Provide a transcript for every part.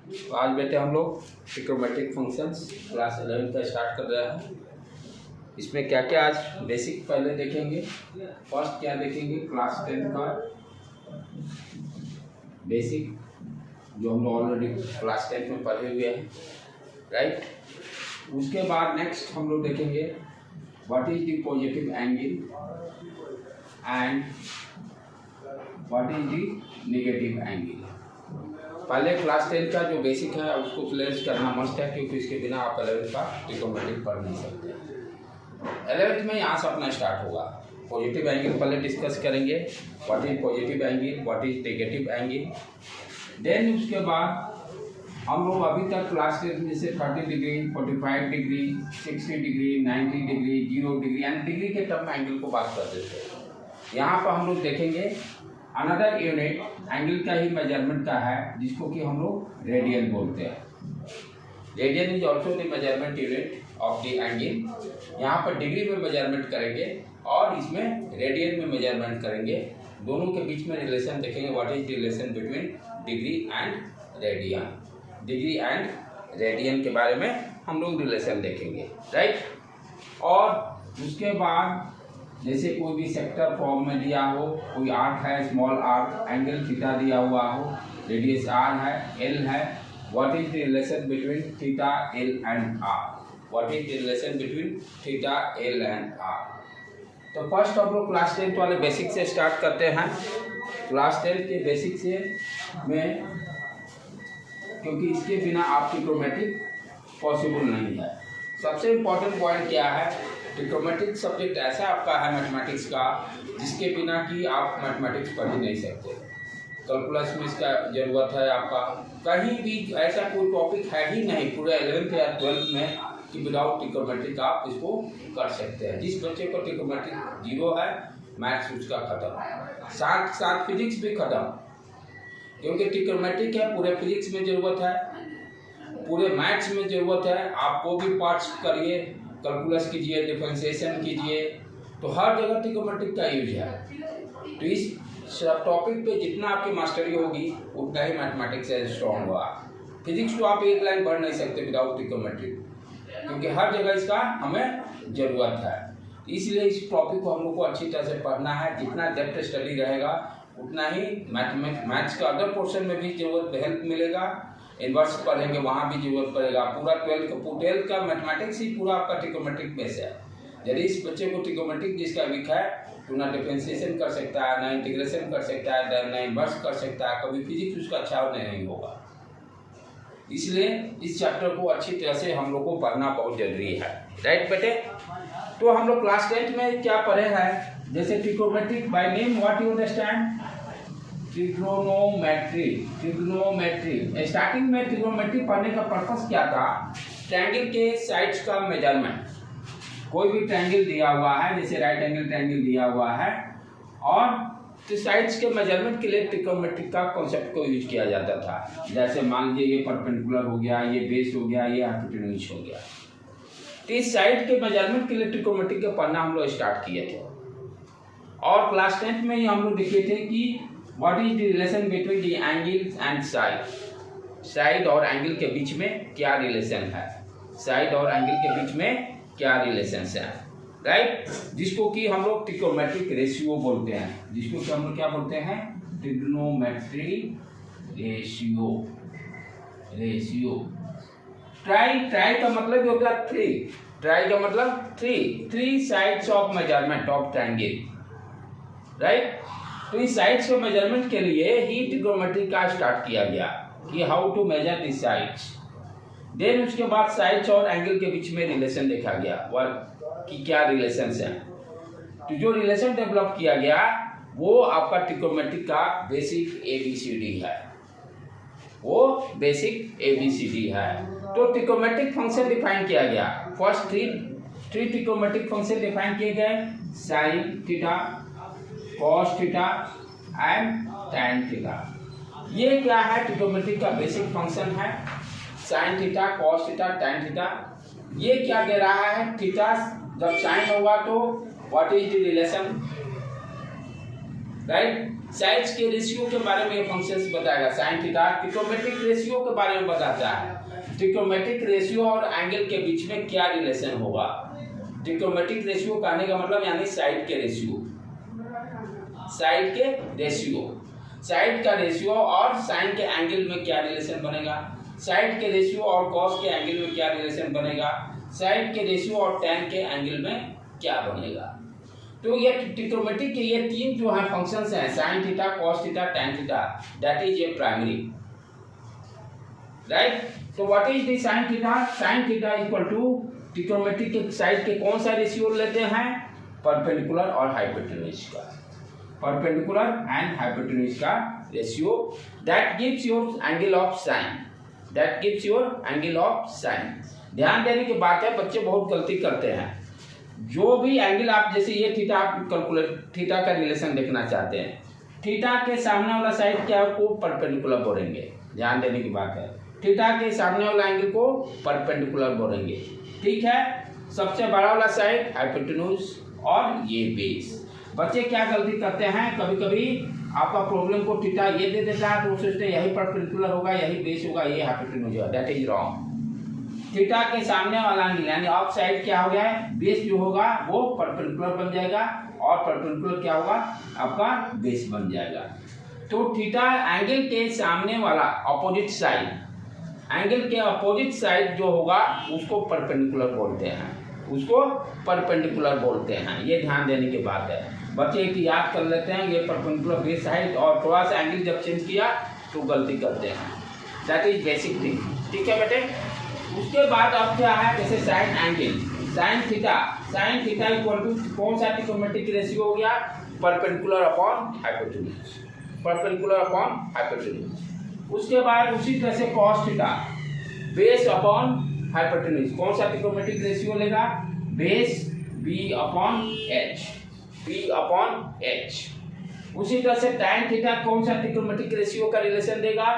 तो आज बेटे हम लोग ट्रिग्नोमेट्रिक फंक्शंस क्लास 11 का स्टार्ट कर रहे हैं। इसमें क्या क्या आज बेसिक पहले देखेंगे। फर्स्ट क्या देखेंगे, क्लास 10 का बेसिक जो हम लोग ऑलरेडी क्लास 10 में पढ़े हुए हैं, राइट। उसके बाद नेक्स्ट हम लोग देखेंगे what is the positive angle and what is the negative angle. पहले क्लास 10 का जो बेसिक है उसको क्लियर करना मस्ट है, क्योंकि इसके बिना आप 11th का ट्रिग्नोमेट्रिक पढ़ नहीं सकते। 11th में यहाँ से अपना स्टार्ट होगा। पॉजिटिव एंगल पहले डिस्कस करेंगे, what is positive angle, what is negative angle. Then उसके बाद हम लोग अभी तक क्लास 10 में से 30 degree, 45 degree, 60 degree, 90 degree, 0 degree यानी डिग्री के टर्म में एंगल को बात करते थे। यहाँ पर हम लोग देखेंगे अनदर यूनिट एंगल का ही मेजरमेंट का है, जिसको कि हम लोग रेडियन बोलते हैं। Radian is also the measurement unit of the angle. यहाँ पर डिग्री में मेजरमेंट करेंगे और इसमें रेडियन में मेजरमेंट करेंगे। दोनों के बीच में रिलेशन देखेंगे, what is relation between degree and radian. Degree and radian के बारे में हम लोग रिलेशन देखेंगे, राइट। और उसके बाद जैसे कोई भी सेक्टर फॉर्म में दिया हो, कोई आर्क है, स्मॉल आर्क, एंगल थीटा दिया हुआ हो, रेडियस आर है, एल है, what is the relation between theta, L and R. What is the relation between theta, L and R. तो फर्स्ट हम लोग क्लास 10 वाले बेसिक से स्टार्ट करते हैं। क्लास 10 के बेसिक से में, क्योंकि इसके बिना आप ट्रिग्नोमेट्रिक पॉसिबल नहीं है। सबसे इम्पोर्टेंट पॉइंट क्या है, ट्रिग्नोमेट्रिक सब्जेक्ट ऐसा आपका है मैथमेटिक्स का जिसके बिना कि आप मैथमेटिक्स पढ़ ही नहीं सकते। कैलकुलस में इसका ज़रूरत है आपका। कहीं भी ऐसा कोई टॉपिक है ही नहीं पूरे 11th या 12th में कि विदाउट ट्रिग्नोमेट्रिक आप इसको कर सकते हैं। जिस बच्चे को ट्रिग्नोमेट्रिक 0 है, मैथ्स उसका खत्म, साथ साथ फिजिक्स भी खत्म, क्योंकि ट्रिग्नोमेट्रिक है पूरे फिजिक्स में ज़रूरत है, पूरे मैथ्स में ज़रूरत है। आपको भी पार्ट्स करिए, कैलकुलस कीजिए, डिफरेंशिएशन कीजिए, तो हर जगह ट्रिग्नोमेट्रिक का यूज है। तो इस सब टॉपिक पे जितना आपकी मास्टरी होगी उतना ही मैथमेटिक्स से स्ट्रॉन्ग होगा। फिजिक्स तो आप एक लाइन पढ़ नहीं सकते विदाउट ट्रिग्नोमेट्रिक, क्योंकि हर जगह इसका हमें ज़रूरत है। इसलिए इस टॉपिक को हम लोग को अच्छी तरह से पढ़ना है। जितना डेप्थ स्टडी रहेगा उतना ही मैथ्स का अदर पोर्शन में भी जरूरत हेल्प मिलेगा। इन्वर्स पढ़ेंगे वहाँ भी जरूरत पड़ेगा। पूरा 12th का मैथमेटिक्स ही पूरा आपका ट्रिग्नोमेट्रिक बेस है। यदि इस बच्चे को ट्रिग्नोमेट्रिक जिसका वीक है तो ना डिफरेंशिएशन कर सकता है, ना इंटीग्रेशन कर सकता है, ना इन्वर्स कर सकता है, कभी फिजिक्स उसका अच्छा नहीं होगा। इसलिए इस चैप्टर को अच्छी तरह से हम लोग को पढ़ना बहुत जरूरी है, राइट बेटे। तो हम लोग क्लास 10 में क्या पढ़े हैं, जैसे trigonometric by name what you understand, trigonometry. Starting में ट्रिग्नोमेट्री पढ़ने का पर्पस क्या था, ट्रायंगल के साइड्स का मेजरमेंट। कोई भी ट्रायंगल दिया हुआ है, जैसे राइट एंगल ट्रायंगल दिया हुआ है, और तो साइड्स के मेजरमेंट के लिए ट्रिग्नोमेट्रिक का कॉन्सेप्ट को यूज किया जाता था। जैसे मान लीजिए ये परपेंडिकुलर हो गया, ये बेस हो गया, ये हाइपोटेन्यूज हो गया। तो इस साइड के मेजरमेंट के लिए ट्रिग्नोमेट्रिक का पढ़ना हम लोग स्टार्ट किए थे। और क्लास 10 में ही हम लोग देखे थे कि what is the relation between the angles and side. Side और एंगल के बीच में क्या रिलेशन है, साइड और एंगल के बीच में क्या रिलेशन है, राइट। जिसको कि हम लोग ट्रिग्नोमेट्रिक रेशियो बोलते हैं, जिसको कि हम लोग क्या बोलते हैं, ट्रिग्नोमेट्रिक रेशियो। ट्राई का मतलब होता है 3। ट्राई का मतलब 3 sides of measurement of triangle, right. तो इस साइड्स के मेजरमेंट के लिए ही ट्रिग्नोमेट्री का स्टार्ट किया गया कि how to measure the sides. Then उसके बाद साइड्स और एंगल के बीच में रिलेशन देखा गया कि क्या रिलेशन है। तो जो रिलेशन डेवलप किया गया वो आपका ट्रिग्नोमेट्री का बेसिक ABCD है, वो बेसिक ABCD है। तो ट्रिग्नोमेट्रिक फंक्शन डिफाइन किया गया। First three trigonometric function define किए गए, sign theta, cos theta and tan theta. ये क्या है, ट्रिग्नोमेट्री का बेसिक फंक्शन है। Sine theta, cos theta, tan theta. ये क्या दे रहा है, थीटा जब साइन होगा तो what is the relation, right. Sides के रेशियो के बारे में ये फंक्शंस बताएगा साइन थीटा। ट्रिग्नोमेट्रिक रेशियो के बारे में बताता है, ट्रिग्नोमेट्रिक रेशियो और एंगल के बीच में क्या रिलेशन होगा। ट्रिग्नोमेट्रिक रेशियो कहने का मतलब यानी साइड के रेशियो, साइड के रेशियो, साइड का रेशियो और साइन के एंगल में क्या रिलेशन बनेगा, साइड के रेशियो और कॉस के एंगल में क्या रिलेशन बनेगा, साइड के रेशियो और टैन के एंगल में क्या बनेगा। तो ये ट्रिग्नोमेट्रिक के ये तीन जो है फंक्शंस हैं, sine theta, cos theta, tan theta, that is a primary, right. तो what is the sine theta? Sine theta equal to trigonometric के साइड के कौन सा रेशियो लेते हैं, परपेंडिकुलर और हाइपोटेन्यूज का, परपेंडिकुलर एंड हाइपोटेन्यूज का ratio, that gives your angle of sine, that gives your angle of sine. ध्यान देने की बात है, बच्चे बहुत गलती करते हैं। जो भी एंगल आप, जैसे ये थीटा, आप कैलकुलेट थीटा का रिलेशन देखना चाहते हैं, थीटा के सामने वाला साइड क्या है, को परपेंडिकुलर बोलेंगे। ध्यान देने की बात है, थीटा के सामने वाला एंगल को परपेंडिकुलर बोलेंगे, ठीक है। सबसे बड़ा वाला साइड हाइपोटेन्यूज और ये बेस। बच्चे क्या गलती करते हैं, कभी कभी आपका प्रॉब्लम को थीटा ये दे देता है तो सोचते हैं यही परपेंडिकुलर होगा, यही बेस होगा, ये हाइपोटेन्यूज होगा, दैट इज रॉन्ग। थीटा के सामने वाला एंगल यानी ऑफ साइड क्या हो गया है, बेस जो होगा वो परपेंडिकुलर बन जाएगा और परपेंडिकुलर क्या होगा, आपका बेस बन जाएगा। तो थीटा एंगल के सामने वाला अपोजिट साइड, एंगल के अपोजिट साइड जो होगा उसको परपेंडिकुलर बोलते हैं, उसको परपेंडिकुलर बोलते हैं। ये ध्यान देने की बात है। बच्चे एक याद कर लेते हैं, ये परपेंडिकुलर बेस साइड, और थोड़ा सा एंगल जब चेंज किया तो गलती करते हैं, दैट इज बेसिक थिंग, ठीक है बेटे। उसके बाद अब क्या है, जैसे sine angle, sine theta, sine theta equal to कौन सा ट्रिग्नोमेट्रिक रेशियो हो गया, perpendicular upon hypotenuse, perpendicular upon hypotenuse. उसके बाद उसी तरह से cos theta, base upon hypotenuse, कौन सा ट्रिग्नोमेट्रिक रेशियो लेगा, base B upon H, B upon H. उसी तरह से टैन थीटा कौन सा ट्रिग्नोमेट्रिक रेशियो का रिलेशन देगा,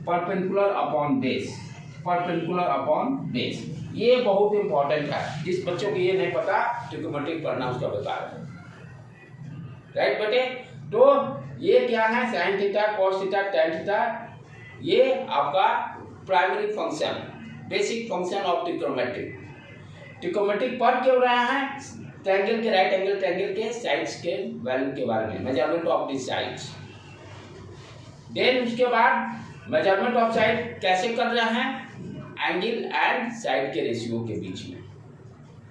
perpendicular upon base, perpendicular upon base. ये बहुत इंपॉर्टेंट है, जिस बच्चों को ये नहीं पता ट्रिग्नोमेट्रिक पढ़ना उसका बेकार है, राइट बेटे। तो ये क्या है, sine theta, cos theta, tan theta, ये आपका primary function, basic function of trigonometric. Trigonometric पढ़ क्यों रहा है, ट्रायंगल के, राइट एंगल ट्रायंगल के साइड्स के वैल्यू के बारे में, measurement of the sides. Then उसके बाद मेजरमेंट ऑफ साइड कैसे कर रहे हैं, एंगल एंड साइड के रेशियो के बीच में,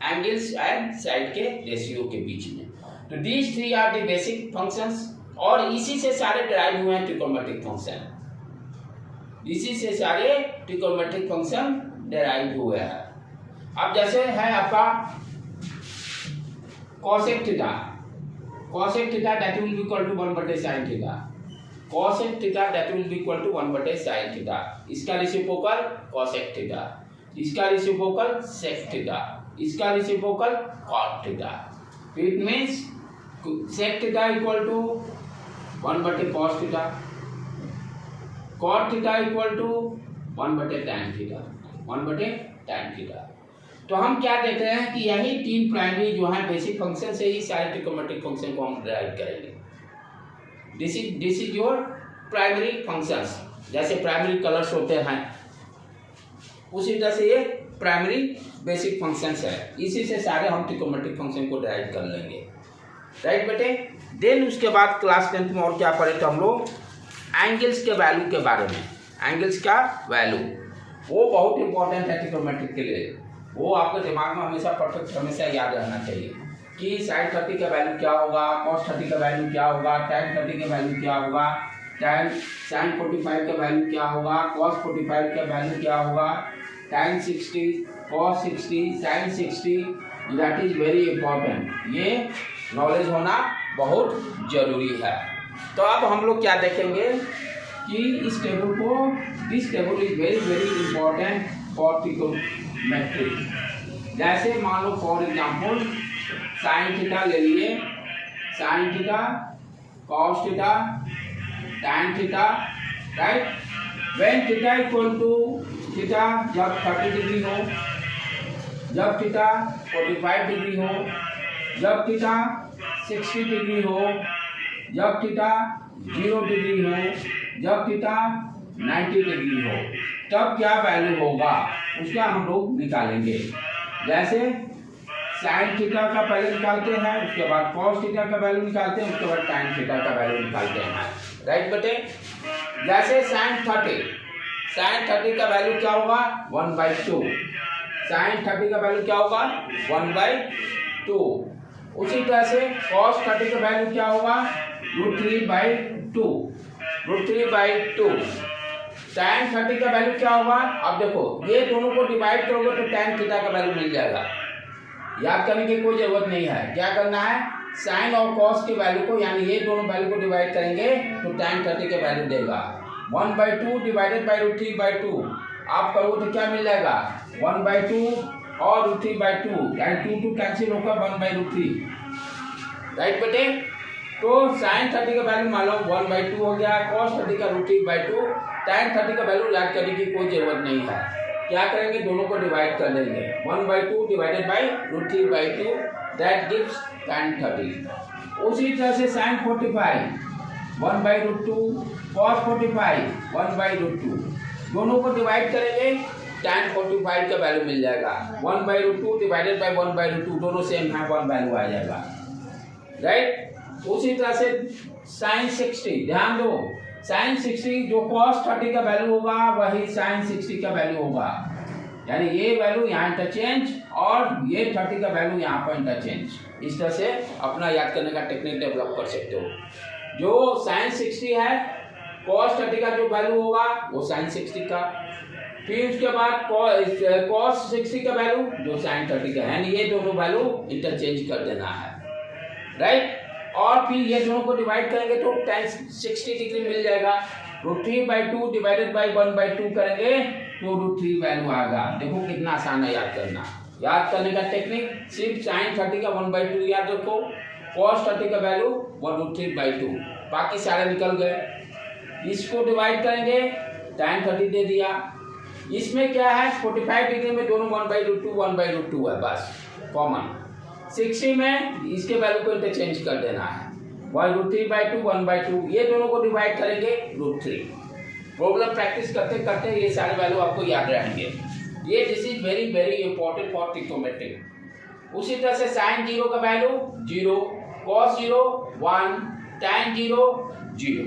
एंगल्स एंड साइड के रेशियो के बीच में। तो these three are the basic functions, और इसी से सारे डिराइव हुए हैं ट्रिग्नोमेट्रिक फंक्शन, इसी से सारे ट्रिग्नोमेट्रिक फंक्शन डिराइव हुए हैं। अब जैसे है आपका cosec theta, cosec theta that will be equal to 1/sin theta, cosec theta that will be equal to 1/sin theta. इसका रेसिप्रोकल cosec थीटा, इसका रेसिप्रोकल sec थीटा, इसका reciprocal cot theta. It means sec theta equal to 1/cos theta, cot theta equal to 1/tan theta, 1/tan theta. तो हम क्या देख रहे हैं कि यही तीन प्राइमरी जो है बेसिक फंक्शन से ही सारे ट्रिग्नोमेट्रिक फंक्शन को हम डिराइव करेंगे। This is your primary functions. जैसे प्राइमरी कलर्स होते हैं उसी तरह से ये प्राइमरी बेसिक फंक्शंस है, इसी से सारे हम ट्रिग्नोमेट्रिक फंक्शन को डिराइव कर लेंगे, राइट बेटे। देन उसके बाद क्लास 10th में और क्या पढ़े तो हम लोग एंगल्स के वैल्यू के बारे में, एंगल्स का वैल्यू वो बहुत इंपॉर्टेंट है ट्रिग्नोमेट्रिक के लिए, वो आपके दिमाग में हमेशा परफेक्ट हमेशा याद रहना चाहिए कि साइन 30 का वैल्यू क्या होगा, कॉस 30 का वैल्यू क्या होगा, टैन 30 का वैल्यू क्या होगा, टैन साइन 45 का वैल्यू क्या होगा, कॉस 45 का वैल्यू क्या होगा, tan 60, cos 60, sine 60, that is very important. ये नॉलेज होना बहुत जरूरी है। तो अब हम लोग क्या देखेंगे कि इस टेबल को, this table is very very important for trigonometry. जैसे मान लो फॉर एग्जाम्पल साइन थीटा ले लिए, sine theta, cos theta, tan theta, right. When theta equal to theta जब 30 डिग्री हो, जब थीटा 45 डिग्री हो, जब थीटा 60 डिग्री हो, जब थीटा 0 डिग्री हो, जब थीटा 90 डिग्री हो, तब क्या वैल्यू होगा उसका हम लोग निकालेंगे। जैसे साइन थीटा का पहले निकालते हैं, उसके बाद कॉस थीटा का वैल्यू निकालते हैं, उसके बाद टाइन थीटा का वैल्यू निकालते हैं। राइट बेटे, जैसे साइन 30 का वैल्यू क्या होगा 1/2। साइन 30 का वैल्यू क्या होगा 1/2। उसी तरह से कॉस 30 का वैल्यू क्या होगा √3/2। tan 30 का वैल्यू क्या होगा, अब देखो ये दोनों को डिवाइड करोगे तो tan थीटा का वैल्यू मिल जाएगा। याद करने की कोई जरूरत नहीं है, क्या करना है साइन और कॉस के वैल्यू को, यानी ये दोनों वैल्यू को डिवाइड करेंगे तो tan 30 का वैल्यू देगा 1/2 डिवाइडेड बाई √3/2। आप करोगे तो क्या मिल जाएगा 1/2 और √3/2, यानी 2 कैंसिल होकर 1/√3। राइट बेटे, तो साइन 30 का वैल्यू मान लो 1/2 हो गया, कॉस 30 का √3/2, tan 30 का वैल्यू याद करने की कोई जरूरत नहीं है। क्या करेंगे दोनों को डिवाइड कर देंगे 1/2 divided by √3/2, that gives tan 30। उसी तरह से साइन 45 1/√2, कॉस 45 1/√2, दोनों को डिवाइड करेंगे tan 45 का वैल्यू मिल जाएगा 1/√2 डिवाइडेड बाई 1/√2, दोनों सेम है, 1 वैल्यू आ जाएगा। राइट, उसी तरह से साइन 60, ध्यान दो साइन 60 जो कॉस 30 का वैल्यू होगा वही साइन 60 का वैल्यू होगा, यानी ये वैल्यू यहाँ इंटरचेंज और ये 30 का वैल्यू यहाँ पर इंटरचेंज। इस तरह से अपना याद करने का टेक्निक डेवलप कर सकते हो। जो साइन 60 है कॉस 30 का जो वैल्यू होगा वो साइन 60 का, फिर उसके बाद कॉस 60 का वैल्यू जो साइन 30 का है, यानी ये दोनों वैल्यू इंटरचेंज कर देना है। राइट, और फिर ये दोनों को डिवाइड करेंगे तो tan 60 डिग्री मिल जाएगा। √3/2 डिवाइडेड बाई 1/2 करेंगे तो √3 वैल्यू आएगा। देखो कितना आसान है याद करना। याद करने का टेक्निक सिर्फ साइन 30 का 1/2 याद रखो, कॉस 30 का वैल्यू 1√3/2, बाकी सारे निकल गए। इसको डिवाइड करेंगे tan 30 दे दिया। इसमें क्या है 45 डिग्री में दोनों 1/√2 है, बस कॉमन। 60 में इसके वैल्यू को इंटरचेंज कर देना है 1√3/2 1/2, ये दोनों को डिवाइड करेंगे √3। प्रॉब्लम प्रैक्टिस करते करते ये सारे वैल्यू आपको याद रहेंगे। ये this is very very important for trigonometry. उसी तरह से साइन 0 का value 0, cos 0 1, tan 0 0,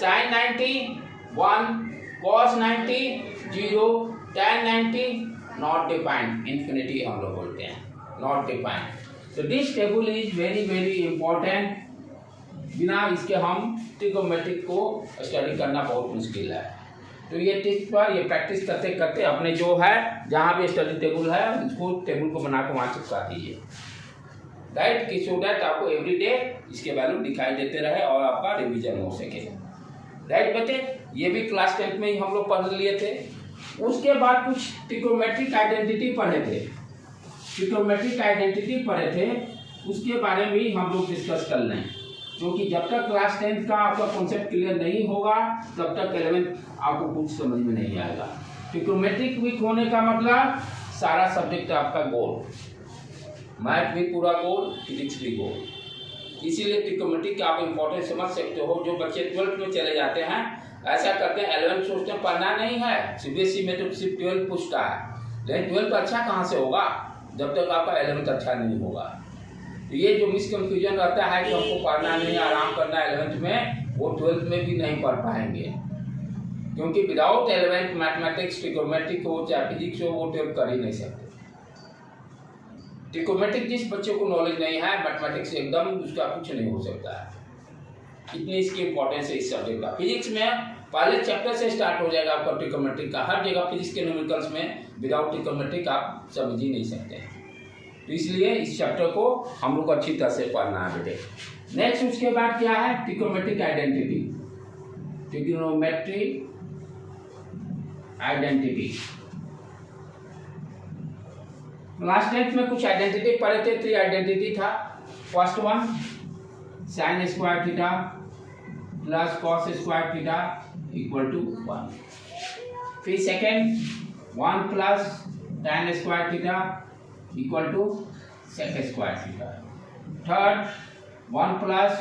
sine 90 1, cos 90 0, tan 90 not defined, infinity हम लोग बोलते हैं, not defined. So this table is very very important, बिना इसके हम ट्रिग्नोमेट्री को स्टडी करना बहुत मुश्किल है। तो ये टिप्स पर ये प्रैक्टिस करते करते अपने जो है जहाँ भी स्टडी टेबल है इसको टेबल को बना कर वहाँ चिपका दीजिए। राइट, कि सो दैट आपको एवरीडे इसके वैल्यू दिखाई देते रहे और आपका रिवीजन हो सके। राइट बच्चे, ये भी क्लास 10 में ही हम लोग पढ़ लिए थे। उसके बाद कुछ ट्रिग्नोमेट्रिक आइडेंटिटी पढ़े थे, ट्रिग्नोमेट्रिक आइडेंटिटी पढ़े थे, उसके बारे में ही हम लोग डिस्कस कर लें, क्योंकि जब तक क्लास 10 का आपका कॉन्सेप्ट क्लियर नहीं होगा तब तक 11th आपको कुछ समझ में नहीं आएगा। ट्रिग्नोमेट्रिक वीक होने का मतलब सारा सब्जेक्ट आपका गोल, मैथ भी पूरा गोल, फिजिक्स भी गोल। इसीलिए ट्रिग्नोमेट्रिक का आप इंपॉर्टेंट समझ सकते हो। जो बच्चे 12th में चले जाते हैं ऐसा करते हैं, 11th सोचते हैं पढ़ना नहीं है, CBSE में तो सिर्फ 12th पूछता है, लेकिन 12th अच्छा कहाँ से होगा जब तक आपका 11th अच्छा नहीं होगा। तो ये जो मिसकंफ्यूजन रहता है कि हमको पढ़ना नहीं, आराम करना 11th में, वो 12th में भी नहीं पढ़ पाएंगे, क्योंकि विदाउट 11th मैथमेटिक्स ट्रिग्नोमेट्रिक हो चाहे फिजिक्स हो वो 12th कर ही नहीं सकते। ट्रिग्नोमेट्रिक जिस बच्चे को नॉलेज नहीं है मैथमेटिक्स से एकदम उसका कुछ नहीं हो सकता है, इतनी इसकी इंपॉर्टेंस है इस सब्जेक्ट का। फिजिक्स में पहले चैप्टर से स्टार्ट हो जाएगा आपका ट्रिग्नोमेट्रिक का, हर जगह फिजिक्स के न्यूमेरिकल्स में विदाउट ट्रिग्नोमेट्रिक आप समझ ही नहीं सकते हैं। तो इसलिए इस चैप्टर को हम लोग अच्छी तरह से पढ़ना है बेटे। नेक्स्ट उसके बाद क्या है trigonometric identity, trigonometric identity. Class 10th में कुछ आइडेंटिटी पढ़े थे, 3 आइडेंटिटी था। First one sine square theta plus cos square theta equal to 1। फिर second 1 plus tan square theta equal to sec square theta. Third 1 plus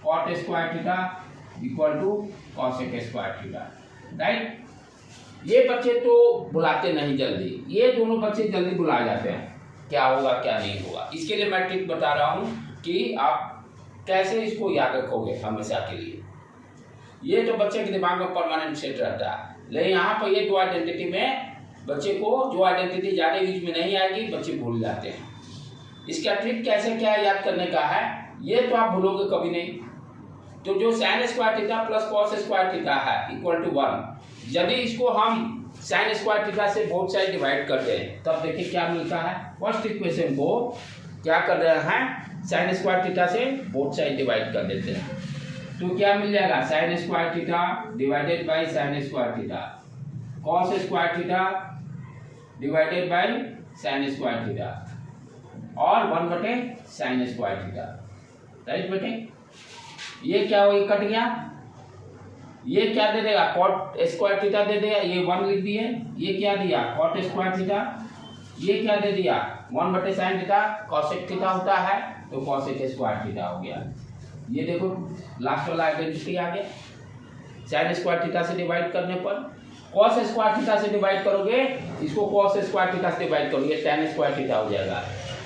cot square theta equal to cosec square theta, right. ये बच्चे तो बुलाते नहीं जल्दी, ये दोनों बच्चे जल्दी बुला जाते हैं, क्या होगा क्या नहीं होगा। इसके लिए मैं ट्रिक बता रहा हूँ कि आप कैसे इसको याद रखोगे हमेशा के लिए। ये तो बच्चे के दिमाग में परमानेंट सेट रहता है, लेकिन यहाँ पर ये दो आइडेंटिटी में बच्चे को जो आइडेंटिटी ज़्यादा यूज में नहीं आएगी बच्चे भूल जाते हैं। इसका ट्रिक कैसे क्या याद करने का है, ये तो आप भूलोगे कभी नहीं। तो जो sign square theta plus cos square theta है इक्वल टू 1, यदि इसको हम साइन स्क्वायर थीटा से बोथ साइड डिवाइड कर दें तब देखिए क्या मिलता है। फर्स्ट इक्वेशन को क्या कर रहे हैं, साइन स्क्वायर थीटा से बोथ साइड डिवाइड कर देते हैं, तो क्या मिल जाएगा, sign square theta divided by sine square theta, cos square theta divided by sine square theta और 1 साइन स्क्वायर थीटा, राइट बेटे। ये क्या हो, ये कट गया, ये क्या दे देगा, कॉट स्क्वायर थीटा दे देगा, ये 1 लिख दिए, ये क्या दिया कॉट स्क्वायर थीटा, ये क्या दे दिया 1 साइन थीटा, कॉसेक थीटा होता है तो कॉसेक स्क्वायर थीटा हो गया। ये देखो लास्ट वाला आइडेंटिटी आ गया। साइन स्क्वायर थीटा से डिवाइड करने पर कॉस स्क्वायर थीटा से डिवाइड करोगे, इसको कॉस स्क्वायर थीटा से डिवाइड करोगे tan स्क्वायर थीटा हो जाएगा,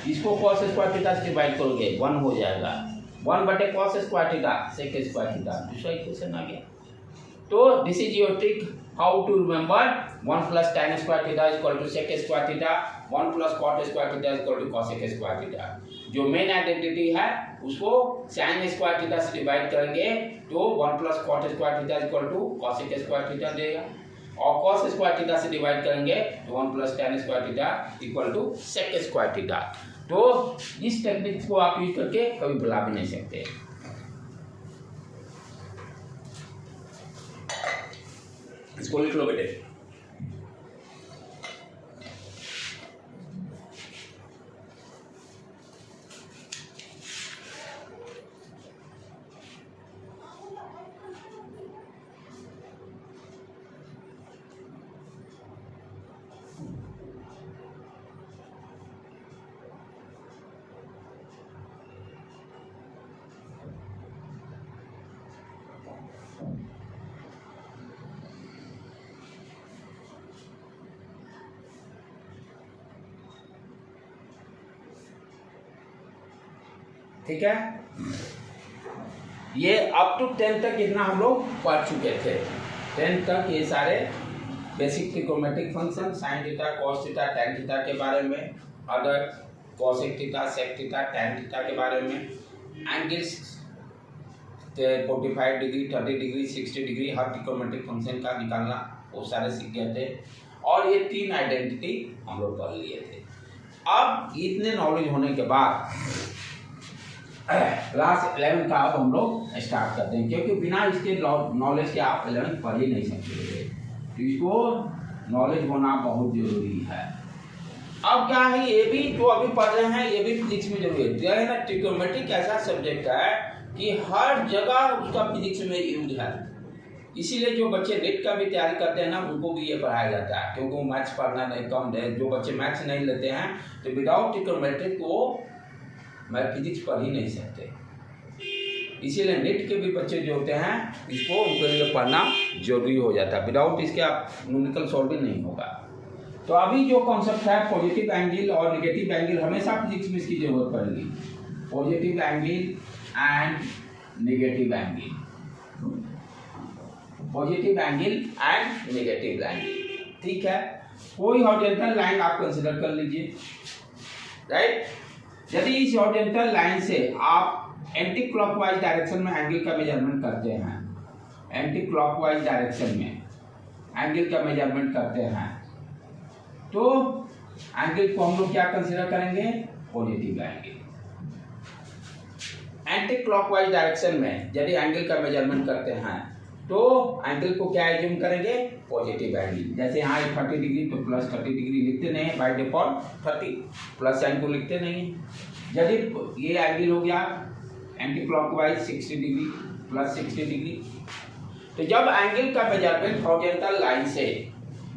इसको कॉस स्क्वायर थीटा से डिवाइड करोगे 1 हो जाएगा, 1 cos square theta sec square theta, दूसरा इक्वेशन आ गया। तो this is your trick how to remember 1 plus tan square theta equal to sec square theta, 1 plus cot square theta equal to cosec square theta. जो main identity है उसको sine square theta से divide करेंगे तो 1 plus cot square theta equal to cosec square theta देगा, और cos square theta से divide करेंगे तो 1 plus tan square theta equal to sec square theta. तो इस टेक्निक को आप यूज करके कभी भुला भी नहीं सकते। इसको लिख लो बेटे। ठीक है, ये अप टू 10 तक इतना हम लोग पढ़ चुके थे। 10 तक ये सारे basic trigonometric function sine theta cos theta tan theta के बारे में, other cosec theta sec theta tan theta के बारे में, एंगल्स 45 डिग्री 30 डिग्री 60 डिग्री हर ट्रिग्नोमेट्रिक फंक्शन का निकालना वो सारे सीख गए थे, और ये 3 आइडेंटिटी हम लोग पढ़ लिए थे। अब इतने नॉलेज होने के बाद क्लास 11 का अब हम लोग स्टार्ट करते हैं, क्योंकि बिना इसके नॉलेज के आप 11 पढ़ ही नहीं सकते, तो इसको नॉलेज होना बहुत जरूरी है। अब क्या है, ये भी जो अभी पढ़ रहे हैं ये भी फिजिक्स में जरूरी है ना। ट्रिग्नोमेट्रिक ऐसा सब्जेक्ट है कि हर जगह उसका फिजिक्स में यूज है, इसीलिए जो बच्चे नेट का भी तैयारी करते हैं ना उनको भी ये पढ़ाया जाता है, क्योंकि वो मैथ्स पढ़ना नहीं कम है। जो बच्चे मैथ्स नहीं लेते हैं तो विदाउट ट्रिग्नोमेट्रिक वो मैं फिजिक्स पढ़ ही नहीं सकते, इसीलिए नेट के भी बच्चे जो होते हैं इसको उनके लिए पढ़ना जरूरी हो जाता है, विदाउट इसके आप न्यूमेरिकल सॉल्विंग नहीं होगा। तो अभी जो कॉन्सेप्ट है पॉजिटिव एंगल और नेगेटिव एंगल, हमेशा फिजिक्स में इसकी जरूरत पड़ेगी, positive angle and negative angle, positive angle and negative angle. ठीक है, कोई हॉरिजॉन्टल लाइन आप कंसीडर कर लीजिए, राइट। यदि इस हॉरिजॉन्टल लाइन से आप एंटी क्लॉकवाइज डायरेक्शन में एंगल का मेजरमेंट करते हैं, एंटी क्लॉकवाइज डायरेक्शन में एंगल का मेजरमेंट करते हैं, तो एंगल को हम लोग क्या कंसीडर करेंगे, positive angle. Anti clockwise direction में यदि एंगल का मेजरमेंट करते हैं तो एंगल को क्या एज्यूम करेंगे, पॉजिटिव एंगल। जैसे यहाँ 30 डिग्री तो प्लस 30 डिग्री लिखते नहीं है, बाय डिफॉल्ट 30 प्लस साइन को लिखते नहीं है। यदि ये एंगल हो गया anti clockwise 60 degree plus 60 degree, तो जब एंगल का मेजरमेंट हॉरिजॉन्टल लाइन से,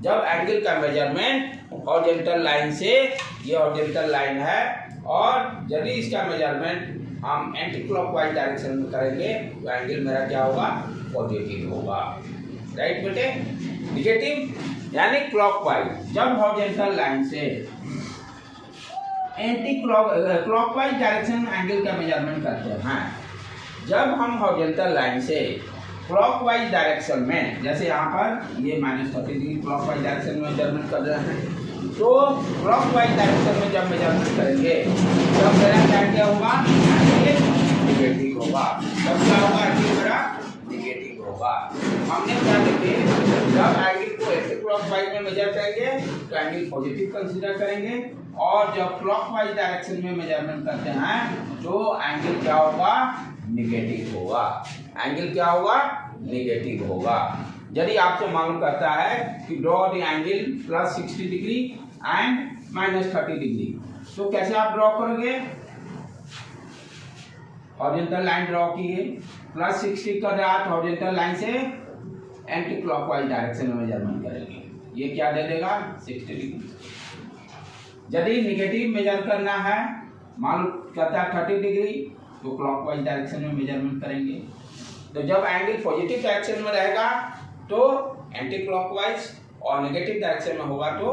जब एंगल का मेजरमेंट हॉरिजॉन्टल लाइन से, ये हॉरिजॉन्टल लाइन है, और यदि इसका मेजरमेंट हम एंटी क्लॉकवाइज डायरेक्शन में करेंगे तो एंगल मेरा क्या होगा, पॉजिटिव होगा। राइट बेटे, निगेटिव यानी क्लॉकवाइज। जब हॉरिजॉन्टल लाइन से एंटी क्लॉकवाइज डायरेक्शन एंगल का मेजरमेंट करते हैं, जब हम हॉरिजॉन्टल लाइन से क्लॉकवाइज डायरेक्शन में, जैसे यहाँ पर ये -30 डिग्री क्लॉकवाइज डायरेक्शन में मेजरमेंट कर रहे हैं, तो क्लॉकवाइज डायरेक्शन में जब मेजरमेंट करेंगे तब मेरा क्या होगा, निगेटिव होगा। तब क्या होगा, एंगल मेरा निगेटिव होगा। हमने क्या देखे, जब एंगल को एंटी क्लॉकवाइज में मेजर करेंगे तो एंगल पॉजिटिव कंसीडर करेंगे, और जब क्लॉकवाइज डायरेक्शन में मेजरमेंट करते हैं तो एंगल क्या होगा, निगेटिव होगा। एंगल क्या होगा, निगेटिव होगा। यदि आपसे मालूम करता है कि draw the angle +60 degree and -30 degree, तो कैसे आप ड्रॉ करोगे, हॉरिजॉन्टल लाइन ड्रॉ किए, +60 कर रहा तो हॉरिजॉन्टल लाइन से एंटी क्लॉकवाइज डायरेक्शन में मेजरमेंट करेंगे, ये क्या दे देगा, 60 डिग्री। यदि निगेटिव मेजर करना है, मालूम करता है 30 डिग्री, तो क्लॉकवाइज डायरेक्शन में मेजरमेंट करेंगे। तो जब एंगल पॉजिटिव डायरेक्शन में रहेगा तो एंटी क्लॉकवाइज, और नेगेटिव डायरेक्शन में होगा तो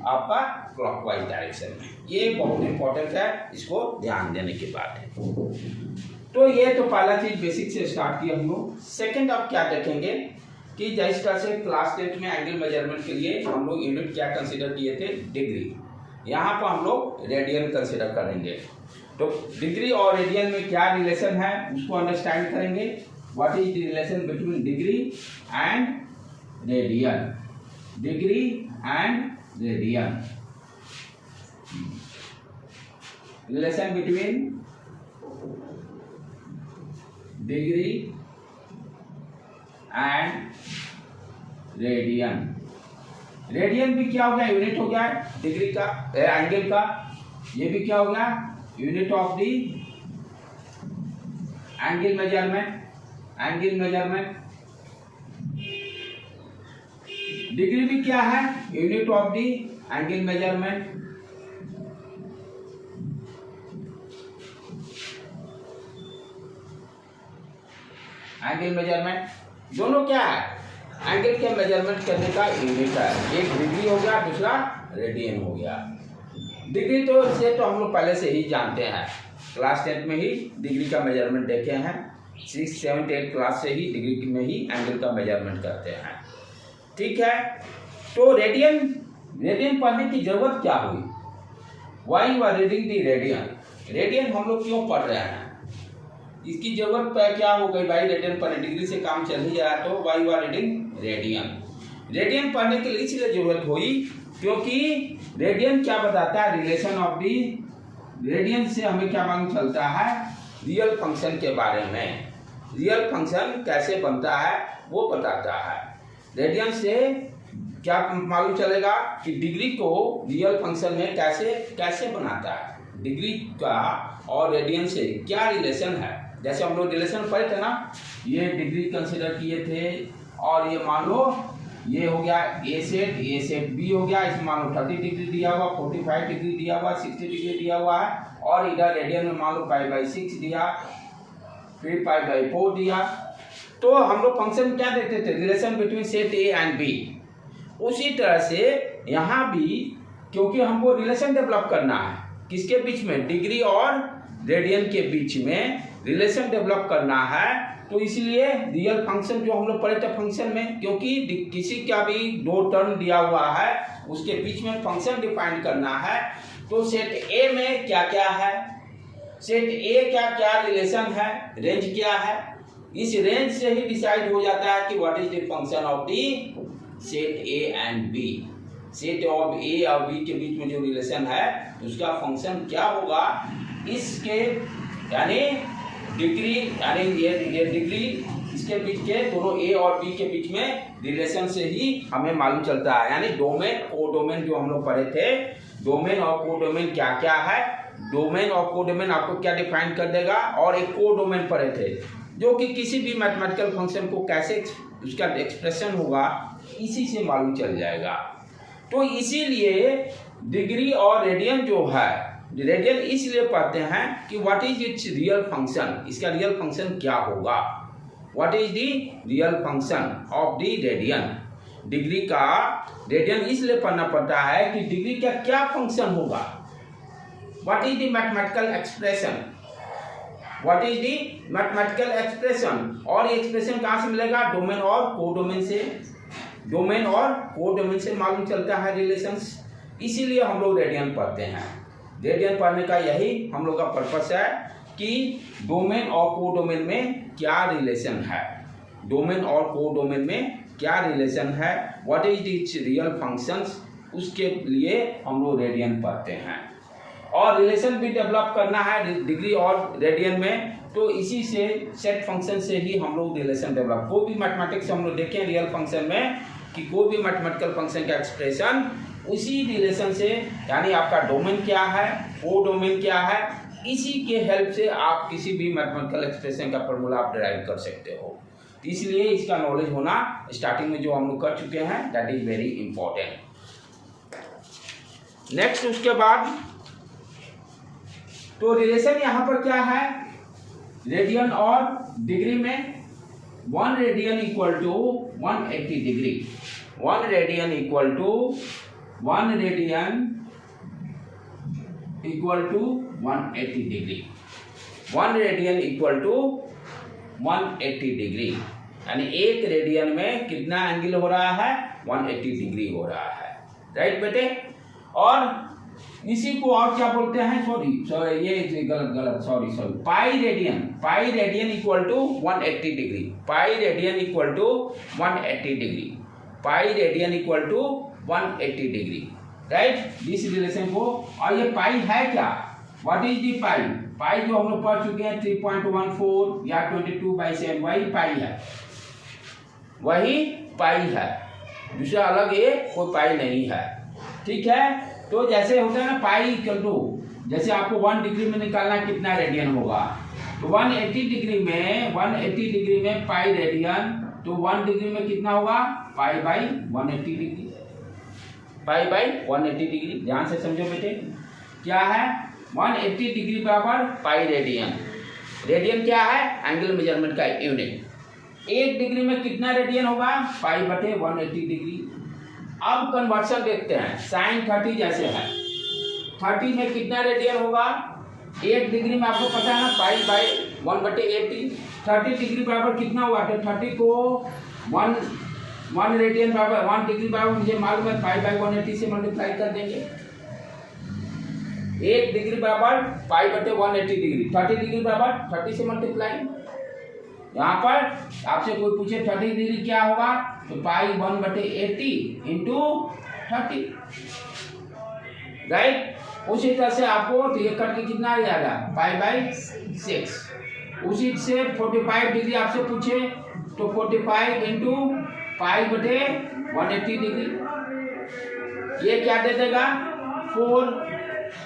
आपका क्लॉकवाइज डायरेक्शन में। ये बहुत इंपॉर्टेंट है, इसको ध्यान देने की बात है। तो ये तो पहला चीज बेसिक से स्टार्ट किया हम लोग। सेकेंड अब क्या देखेंगे कि जिस तरह से क्लास 10 में एंगल मेजरमेंट के लिए हम लोग यूनिट क्या कंसिडर किए थे, डिग्री, यहाँ पर हम लोग रेडियन कंसिडर करेंगे। तो डिग्री और रेडियन में क्या रिलेशन है उसको अंडरस्टैंड करेंगे। What is the relation between degree and radian, degree and radian, relation between degree and radian. Radian भी क्या हो गया, यूनिट हो गया डिग्री का, एंगल का। ये भी क्या हो गया, unit of the angle measurement, angle measurement. Degree भी क्या है, unit of the angle measurement. Angle measurement दोनों क्या है, एंगल के मेजरमेंट करने का यूनिट है। एक डिग्री हो गया, दूसरा रेडियन हो गया। डिग्री तो से तो हम लोग पहले से ही जानते हैं, क्लास 10 में ही डिग्री का मेजरमेंट देखे हैं। 6, 7, 8 क्लास से ही डिग्री में ही एंगल का मेजरमेंट करते हैं। ठीक है, तो रेडियन, रेडियन पढ़ने की जरूरत क्या हुई, why you are reading the radian. Radian हम लोग क्यों पढ़ रहे हैं, इसकी जरूरत क्या हो गई भाई, रेडियन पढ़ने, डिग्री से काम चल ही रहा तो why you are reading radian. Radian पढ़ने के लिए इसलिए जरूरत हुई क्योंकि रेडियन क्या बताता है, रिलेशन ऑफ दी, रेडियन से हमें क्या मालूम चलता है, रियल फंक्शन के बारे में। रियल फंक्शन कैसे बनता है वो बताता है। रेडियन से क्या मालूम चलेगा कि डिग्री को रियल फंक्शन में कैसे कैसे बनाता है, डिग्री का और रेडियन से क्या रिलेशन है। जैसे हम लोग रिलेशन पढ़े थे ना, ये डिग्री कंसिडर किए थे, और ये मान लो ये हो गया ए सेट बी हो गया, इसमें मान लो 30 डिग्री दिया हुआ, 45 डिग्री दिया हुआ, 60 डिग्री दिया हुआ है, और इधर रेडियन में मान लो π/6 दिया, फिर π/4 दिया। तो हम लोग फंक्शन क्या देखते थे, relation between set A and B. उसी तरह से यहाँ भी क्योंकि हमको रिलेशन डेवलप करना है, किसके बीच में, डिग्री और रेडियन के बीच में रिलेशन डेवलप करना है, तो इसलिए रियल फंक्शन जो हम लोग पढ़े थे फंक्शन में, क्योंकि किसी का भी दो टर्म दिया हुआ है उसके बीच में फंक्शन डिफाइन करना है। तो सेट ए में क्या क्या है, सेट ए क्या क्या रिलेशन है, रेंज क्या है, इस रेंज से ही डिसाइड हो जाता है कि what is the function of the set A and B. Set of A और बी के बीच में जो रिलेशन है उसका फंक्शन क्या होगा, इसके यानी डिग्री, यानी ये डिग्री, इसके बीच के दोनों ए और बी के बीच में रिलेशन से ही हमें मालूम चलता है। यानी डोमेन कोडोमेन जो हम लोग पढ़े थे, डोमेन और कोडोमेन क्या क्या है, डोमेन और कोडोमेन आपको क्या डिफाइन कर देगा, और एक कोडोमेन पढ़े थे जो कि किसी भी मैथमेटिकल फंक्शन को कैसे उसका एक्सप्रेशन होगा इसी से मालूम चल जाएगा। तो इसीलिए डिग्री और रेडियन जो है रेडियन इसलिए पढ़ते हैं कि what is it's real function, इसका रियल फंक्शन क्या होगा। What is the real function of the radian, degree का रेडियन इसलिए पढ़ना पड़ता है कि डिग्री का क्या फंक्शन होगा। What is the mathematical expression, what is the mathematical expression, और ये एक्सप्रेशन कहाँ से मिलेगा, डोमेन और कोडोमेन से, डोमेन और कोडोमेन से मालूम चलता है रिलेशंस। इसीलिए हम लोग रेडियन पढ़ते हैं। रेडियन पढ़ने का यही हम लोग का पर्पस है कि डोमेन और कोडोमेन में क्या रिलेशन है, डोमेन और कोडोमेन में क्या रिलेशन है, what is it's real functions, उसके लिए हम लोग रेडियन पढ़ते हैं। और रिलेशन भी डेवलप करना है डिग्री और रेडियन में, तो इसी से सेट फंक्शन से ही हम लोग रिलेशन डेवलप, कोई भी मैथमेटिक्स हम लोग देखें रियल फंक्शन में कि कोई भी मैथमेटिकल फंक्शन का एक्सप्रेशन उसी रिलेशन से, यानी आपका डोमेन क्या है, वो डोमेन क्या है, इसी के हेल्प से आप किसी भी मैथमेटिकल एक्सप्रेशन का फॉर्मूला आप डिराइव कर सकते हो। इसलिए इसका नॉलेज होना स्टार्टिंग में जो हम लोग कर चुके हैं, that is very important. Next उसके बाद तो रिलेशन यहाँ पर क्या है, रेडियन और डिग्री में 1 radian equal to 180 degree, 1 radian equal to 1 radian equal to 180 degree, 1 radian equal to 180 degree, यानी एक रेडियन में कितना एंगल हो रहा है, 180 डिग्री हो रहा है, राइट बेटे। और इसी को और क्या बोलते हैं, सॉरी ये गलत sorry pi radian equal to 180 degree, pi radian equal to 180 degree, pi radian equal to 180 degree, right, this relation को। और ये पाई है क्या, व्हाट इज दी पाई, पाई जो हम लोग पढ़ चुके हैं 3.14 या 22/7, वही पाई है, वही पाई है, दूसरा अलग ये कोई पाई नहीं है, ठीक है। तो जैसे होता है ना पाई इक्वल टू, जैसे आपको 1 डिग्री में निकालना कितना रेडियन होगा, तो 180 डिग्री में पाई रेडियन, तो 1 डिग्री में कितना होगा, pi by 180 degree, pi by 180 degree. ध्यान से समझो बेटे, क्या है 180 डिग्री बराबर पाई रेडियन, रेडियन क्या है, एंगल मेजरमेंट का यूनिट। 1 डिग्री में कितना रेडियन होगा, पाई बटे 180 डिग्री। अब कन्वर्शन देखते हैं, साइन 30 जैसे है, 30 में कितना रेडियन होगा, 1 डिग्री में आपको पता है ना, पाई बाई 1/80, 30 डिग्री बराबर कितना हुआ, तो 30 को 1 रेडियन बराबर 1 डिग्री बराबर मुझे मालूम है, पाई बाई 180 से मल्टीप्लाई कर देंगे। 1 डिग्री बराबर पाई बटे 180 डिग्री, 30 डिग्री बराबर 30 से मल्टीप्लाई। यहाँ पर आपसे कोई पूछे 30 डिग्री क्या होगा, तो पाई 1/80 इंटू 30, राइट। उसी तरह से आपको तो ये करके कितना आ जाएगा, पाई बाई 6। उसी से 45 डिग्री आपसे पूछे तो 45 इंटू पाई बटे 180 डिग्री, ये क्या दे देगा, 4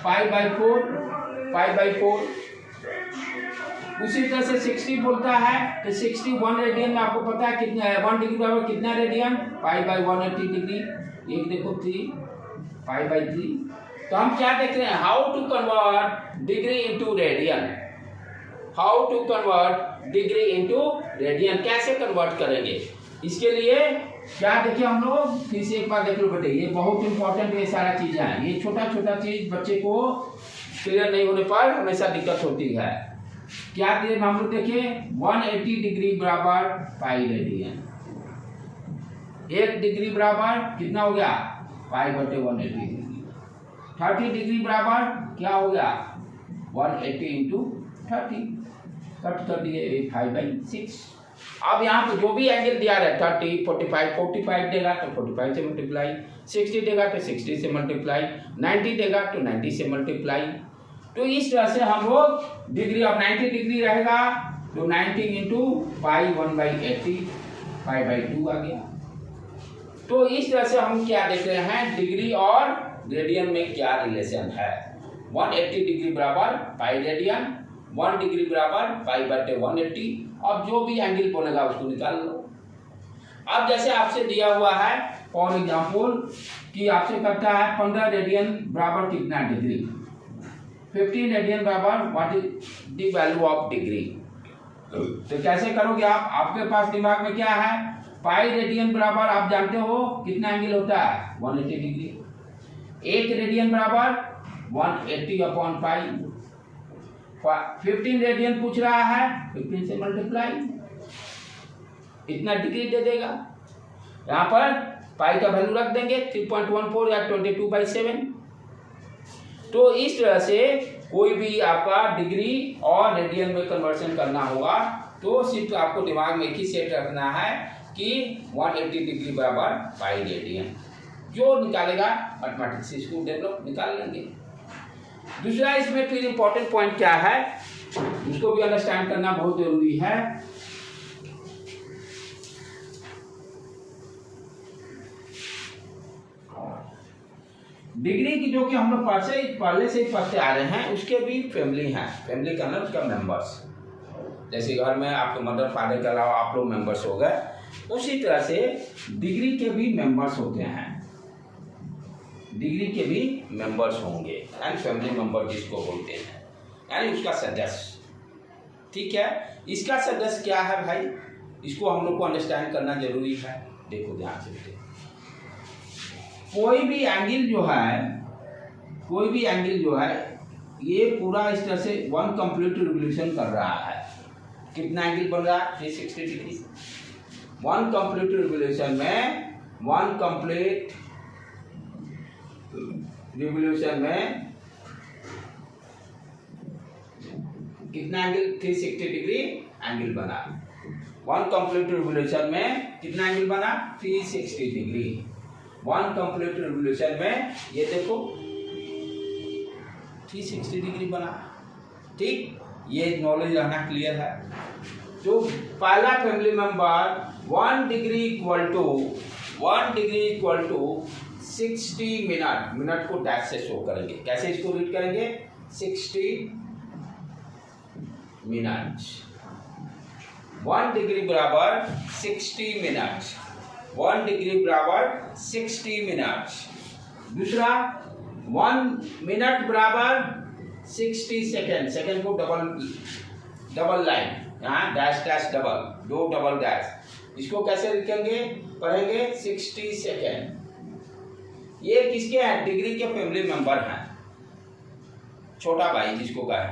पाई बाई 4। उसी तरह से 60 बोलता है तो 61 रेडियन में आपको पता है कितना है, 1 डिग्री बराबर कितना रेडियन, पाई बाई 180 डिग्री, एक देखो 3 पाई बाई 3। तो हम क्या देख रहे हैं, how to convert degree into radian, how to convert degree into radian, कैसे कन्वर्ट करेंगे, इसके लिए क्या देखिए हम लोग फिर से एक बार देख लो बेटे, ये बहुत इंपॉर्टेंट ये सारा चीजें हैं, ये छोटा छोटा चीज बच्चे को क्लियर नहीं होने पर हमेशा दिक्कत होती है। क्या दिए हम लोग देखिए, 180 डिग्री बराबर पाई रेडियन, 1 डिग्री बराबर कितना हो गया, पाई बटे 180 डिग्री, 30 डिग्री बराबर क्या हो गया, 180 इंटू 30, कट कर दिए 5/6। अब यहाँ पे जो भी एंगल दिया है 30, 45 देगा तो 45 से मल्टीप्लाई, 60 देगा तो 60 से मल्टीप्लाई, 90 देगा तो 90 से मल्टीप्लाई। तो इस तरह से हम लोग डिग्री, अब 90 डिग्री रहेगा तो 90 इंटू पाई 1/80, पाई बाई 2 आ गया। तो इस तरह से हम क्या देख रहे हैं, डिग्री और रेडियन में क्या रिलेशन है। 180 डिग्री बराबर पाई रेडियन, 1 डिग्री बराबर पाई बटे 180। अब जो भी एंगल बोलेगा उसको निकाल लो। अब जैसे आपसे दिया हुआ है फॉर एग्जाम्पल कि आपसे कहता है 15 रेडियन बराबर कितना डिग्री, 15 रेडियन बराबर what is the value of degree. तो कैसे करोगे आप, आपके पास दिमाग में क्या है, पाई रेडियन बराबर आप जानते हो कितना एंगल होता है 180 डिग्री। 1 रेडियन बराबर 180 अपॉन पाई। 15 रेडियन पूछ रहा है, 15 से मल्टीप्लाई, इतना डिग्री दे देगा। यहाँ पर पाई का वैल्यू रख देंगे 3.14 या 22/7। तो इस तरह से कोई भी आपका डिग्री और रेडियन में कन्वर्शन करना होगा तो सिर्फ आपको दिमाग में एक ही सेट रखना है कि 180 डिग्री बराबर पाई रेडियन। जो निकालेगा मैथमेटिक्स से इसको डेवलप निकाल लेंगे। दूसरा इसमें फिर इंपॉर्टेंट पॉइंट क्या है, उसको भी अंडरस्टैंड करना बहुत जरूरी है। डिग्री की जो कि हम लोग पहले से ही पढ़ते आ रहे हैं, उसके भी फैमिली हैं। फैमिली का नाम उसका मेंबर्स, जैसे घर में आपके मदर फादर के अलावा आप लोग मेंबर्स हो गए, उसी तरह से डिग्री के भी मेंबर्स होते हैं। डिग्री के भी मेंबर्स होंगे यानी फैमिली मेंबर जिसको बोलते हैं, यानी उसका सदस्य। ठीक है, इसका सदस्य क्या है भाई, इसको हम लोग को अंडरस्टैंड करना जरूरी है। देखो ध्यान से देखो, कोई भी एंगल जो है ये पूरा इस तरह से 1 कंप्लीट रिवोल्यूशन कर रहा है। कितना एंगल बन रहा है 360 डिग्री। 1 कंप्लीट रिवोल्यूशन में कितना एंगल 360 डिग्री एंगल बना। 1 कंप्लीट रिवोल्यूशन में कितना एंगल बना 360 डिग्री। 1 कंप्लीट रिवोल्यूशन में ये देखो 360 डिग्री बना। ठीक, ये नॉलेज रहना क्लियर है। तो पहला family member 1 degree equal to 60 minute को डैश से शो करेंगे। कैसे इसको रीड करेंगे 60 मिनट। 1 डिग्री बराबर 60 मिनट। 1 डिग्री बराबर 60 मिनट। दूसरा 1 मिनट बराबर 60 सेकेंड। सेकेंड को डबल लाइन, यहाँ dash dash double, 2 double dash. इसको कैसे लिखेंगे, पढ़ेंगे 60 सेकेंड। ये किसके हैं, डिग्री के फैमिली मेंबर हैं, छोटा भाई जिसको कहा,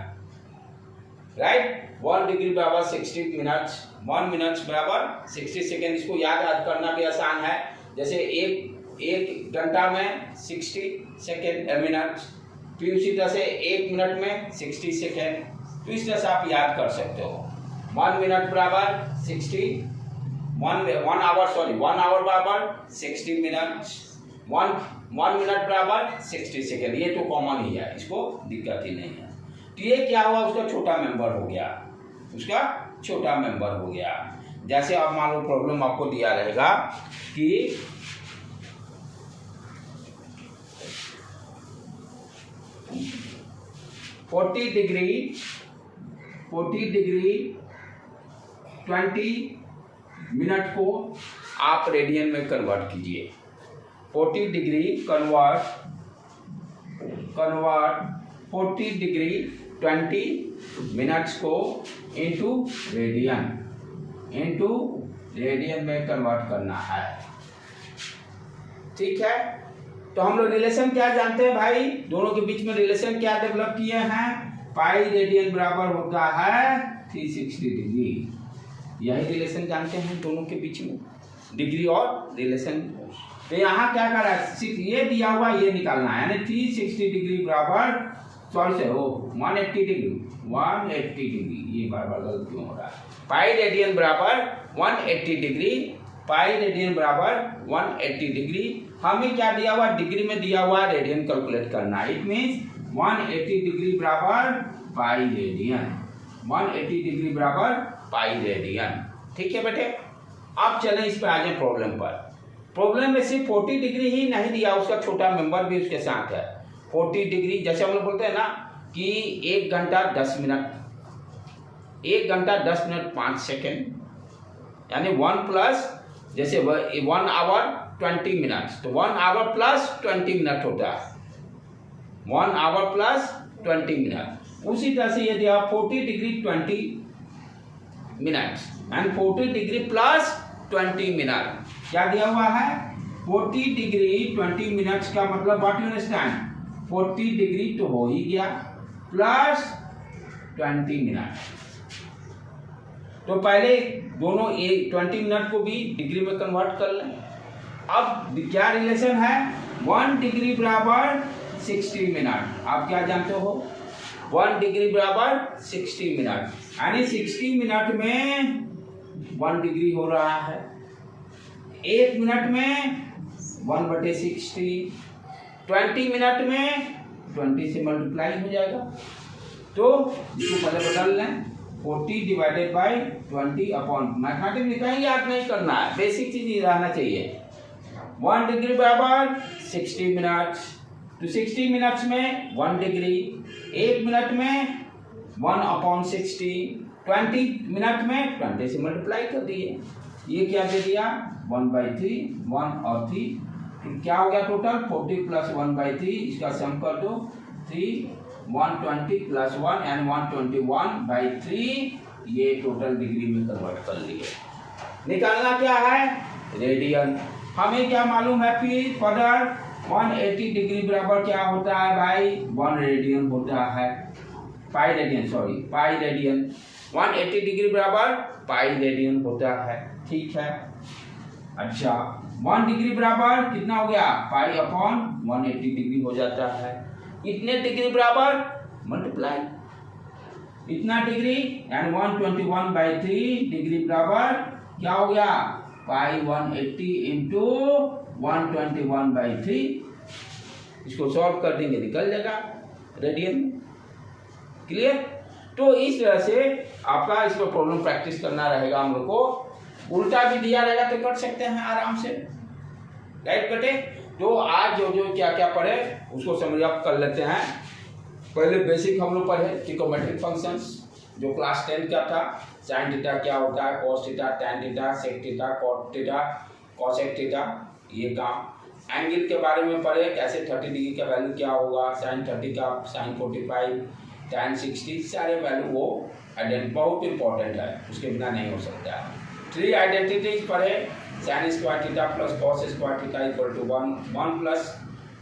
राइट। 1 डिग्री बराबर 60 मिनट, 1 मिनट बराबर 60 सेकेंड। इसको याद करना भी आसान है, जैसे एक घंटा में 60 सेकेंड मिनट, फिर उसी तरह से 1 मिनट में 60 सेकेंड। तो इस तरह से आप याद कर सकते हो। 1 मिनट बराबर 60, 1 आवर बराबर 60 मिनट, 1 मिनट बराबर 60 सेकेंड। ये तो कॉमन ही है, इसको दिक्कत ही नहीं है। तो ये क्या हुआ, उसका छोटा मेंबर हो गया। जैसे आप मान लो प्रॉब्लम आपको दिया रहेगा कि फोर्टी डिग्री 20 मिनट को आप रेडियन में कन्वर्ट कीजिए। 40 डिग्री कन्वर्ट 40 डिग्री 20 मिनट्स को इनटू रेडियन में कन्वर्ट करना है। ठीक है, तो हम लोग रिलेशन क्या जानते हैं भाई, दोनों के बीच में रिलेशन क्या डेवलप किए हैं, पाई रेडियन बराबर होता है 360 डिग्री। यही रिलेशन जानते हैं दोनों के बीच में, डिग्री और रिलेशन। तो यहाँ क्या कर रहा है, ये दिया हुआ ये निकालना है, यानी 360 डिग्री बराबर 180 डिग्री। ये बार बार गलत क्यों हो रहा है। पाई रेडियन बराबर 180 डिग्री। हमें क्या दिया हुआ, डिग्री में दिया हुआ रेडियन कैलकुलेट करना है। इट मीन्स 180 डिग्री बराबर पाई रेडियन। 180 डिग्री बराबर पाई रेडियन। ठीक है बेटे, अब चलें इस पर आ जाए प्रॉब्लम पर। प्रॉब्लम में सिर्फ 40 डिग्री ही नहीं दिया, उसका छोटा मेंबर भी उसके साथ है। 40 डिग्री जैसे हम लोग बोलते हैं ना कि 1 घंटा 10 मिनट, 1 घंटा 10 मिनट 5 सेकेंड, यानी 1 प्लस, जैसे 1 आवर 20 मिनट, तो 1 आवर प्लस 20 मिनट होता है। 1 आवर प्लस 20 मिनट। उसी तरह से ये दिया 40 degree 20 minutes and 40 degree plus 20 minute. क्या दिया हुआ है? 40 डिग्री 20 मिनट्स का मतलब व्हाट यू अंडरस्टैंड, 40 डिग्री तो हो ही गया प्लस 20 मिनट। तो पहले दोनों 20 मिनट को भी डिग्री में कन्वर्ट कर लें। अब क्या रिलेशन है? 1 डिग्री बराबर 60 मिनट। आप क्या जानते हो? 1 डिग्री बराबर 60 मिनट, यानी 60 मिनट में 1 डिग्री हो रहा है। 1 मिनट में 1/60, 20 मिनट में 20 से मल्टीप्लाई हो जाएगा। तो इसको पहले बदल लें, 40 डिवाइडेड बाई 20 अपॉन, मैथमेटिक्स में कहीं याद नहीं करना है, बेसिक चीज ही रहना चाहिए। 1 डिग्री बराबर 60 मिनट, तो 60 मिनट्स में 1 डिग्री, 1 मिनट में 1/60, 20 मिनट में 20 से मल्टीप्लाई कर दिए। ये क्या दे दिया? 1/3, 1 और 3, तो क्या हो गया टोटल? 40 प्लस 1/3, इसका सम कर दो 3, 120 प्लस 1 एंड 121/3, ये टोटल डिग्री में कन्वर्ट कर लिए। निकालना क्या है? रेडियन। हमें क्या मालूम है फिर फर्दर? 180 डिग्री बराबर क्या होता है भाई? 1 रेडियन होता है, pi radian, sorry pi radian. 180 degree बराबर पाई रेडियन होता है, ठीक है। अच्छा, 1 डिग्री बराबर कितना हो गया? पाई अपॉन 180 डिग्री हो जाता है। इतने डिग्री बराबर मल्टीप्लाई इतना डिग्री एंड 121/3 डिग्री बराबर क्या हो गया? पाई 180 इंटू 121/3। इसको सॉल्व कर देंगे, निकल जाएगा रेडियन। क्लियर? तो इस तरह से आपका इस पर प्रॉब्लम प्रैक्टिस करना रहेगा। हम लोग को उल्टा भी दिया रहेगा तो कर सकते हैं आराम से, राइट बेटे? तो आज जो जो क्या क्या पढ़े उसको समझ आप कर लेते हैं। पहले बेसिक हम लोग पढ़े ट्रिग्नोमेट्रिक फंक्शंस, जो क्लास 10 का था। साइन थीटा क्या होता है, cos theta, tan theta, sec theta, cot theta, cosec theta, ये काम। एंगल के बारे में पढ़े, कैसे 30 डिग्री का वैल्यू क्या होगा, साइन 30 का, साइन 45, टैन 60, सारे वैल्यू वो बहुत इंपॉर्टेंट है, उसके बिना नहीं हो सकता है। 3 आइडेंटिटीज पढ़े, sine square theta plus cos square theta equal to 1 plus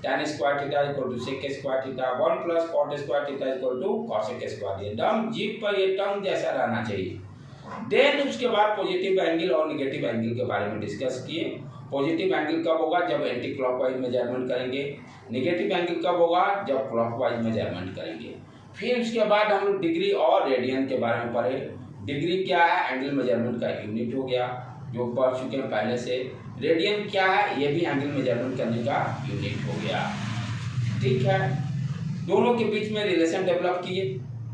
tan square theta equal to sec square theta, 1 plus cot square theta equal to cosec square. ये टर्म जीप पर ये टर्म जैसा रहना चाहिए। देन उसके बाद पॉजिटिव एंगल और नेगेटिव एंगल के बारे में डिस्कस किए। पॉजिटिव एंगल कब होगा? जब एंटी क्लॉकवाइज मेजरमेंट करेंगे। नेगेटिव एंगल कब होगा? जब क्लॉकवाइज मेजरमेंट करेंगे। फिर उसके बाद हम लोग डिग्री और रेडियन के बारे में पढ़े। डिग्री क्या है? एंगल मेजरमेंट का यूनिट हो गया, जो पढ़ चुके हैं पहले से। रेडियन क्या है? ये भी एंगल मेजरमेंट करने का यूनिट हो गया, ठीक है। दोनों के बीच में रिलेशन डेवलप किए,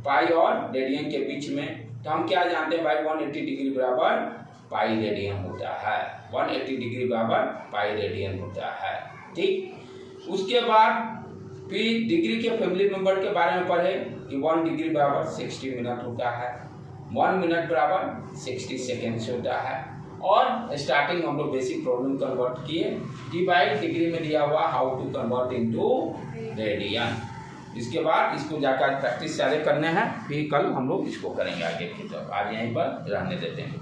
पाई और रेडियन के बीच में। तो हम क्या जानते हैं भाई? 180 डिग्री बराबर पाई रेडियन होता है, 180 डिग्री बराबर पाई रेडियन होता है, ठीक। उसके बाद फिर डिग्री के फैमिली मेंबर के बारे में पढ़े कि 1 डिग्री बराबर 60 मिनट होता है, 1 मिनट बराबर 60 सेकेंड्स होता है। और स्टार्टिंग हम लोग बेसिक प्रॉब्लम कन्वर्ट किए कि भाई डिग्री में दिया हुआ how to convert into radian. इसके बाद इसको जाकर प्रैक्टिस सारे करने हैं, फिर कल हम लोग इसको करेंगे आगे की तरफ। आज यहीं पर रहने देते हैं।